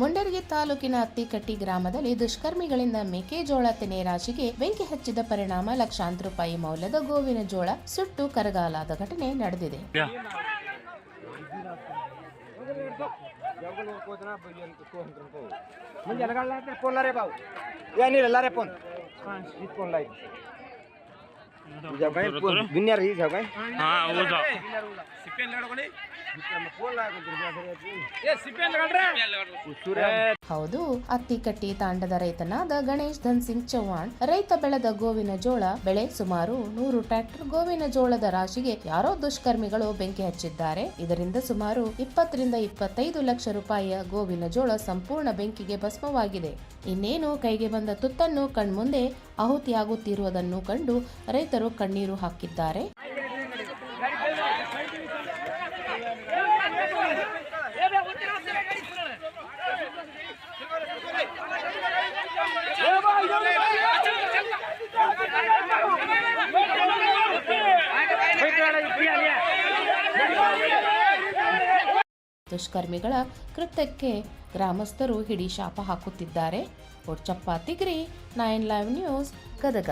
ಮುಂಡರಗಿ ತಾಲೂಕಿನ ಅತ್ತಿಕಟ್ಟಿ ಗ್ರಾಮದಲ್ಲಿ ದುಷ್ಕರ್ಮಿಗಳಿಂದ ಮೆಕ್ಕೆಜೋಳ ತೆನೆ ರಾಶಿಗೆ ಬೆಂಕಿ ಹಚ್ಚಿದ ಪರಿಣಾಮ ಲಕ್ಷಾಂತರ ರೂಪಾಯಿ ಮೌಲ್ಯದ ಗೋವಿನ ಜೋಳ ಸುಟ್ಟು ಕರಗಾಲಾದ ಘಟನೆ ನಡೆದಿದೆ. ಹೌದು, ಅತ್ತಿಕಟ್ಟಿ ತಾಂಡದ ರೈತನಾದ ಗಣೇಶ್ ಧನ್ ಸಿಂಗ್ ಚೌಹಾಣ್ ರೈತ ಬೆಳೆದ ಗೋವಿನ ಜೋಳ ಬೆಳೆ ಸುಮಾರು 100 ಟ್ರ್ಯಾಕ್ಟರ್ ಗೋವಿನ ಜೋಳದ ರಾಶಿಗೆ ಯಾರೋ ದುಷ್ಕರ್ಮಿಗಳು ಬೆಂಕಿ ಹಚ್ಚಿದ್ದಾರೆ. ಇದರಿಂದ ಸುಮಾರು 20 ರಿಂದ 25 ಲಕ್ಷ ರೂಪಾಯಿಯ ಗೋವಿನ ಜೋಳ ಸಂಪೂರ್ಣ ಬೆಂಕಿಗೆ ಭಸ್ಮವಾಗಿದೆ. ಇನ್ನೇನು ಕೈಗೆ ಬಂದ ತುತ್ತನ್ನು ಕಣ್ಮುಂದೆ ಆಹುತಿಯಾಗುತ್ತಿರುವುದನ್ನು ಕಂಡು ರೈತರು ಕಣ್ಣೀರು ಹಾಕಿದ್ದಾರೆ. ದುಷ್ಕರ್ಮಿಗಳ ಕೃತ್ಯಕ್ಕೆ ಗ್ರಾಮಸ್ಥರು ಹಿಡಿ ಶಾಪ ಹಾಕುತ್ತಿದ್ದಾರೆ. ಚಪ್ಪ ತಿಗ್ರಿ, 9 ಲೈವ್ ನ್ಯೂಸ್, ಗದಗ.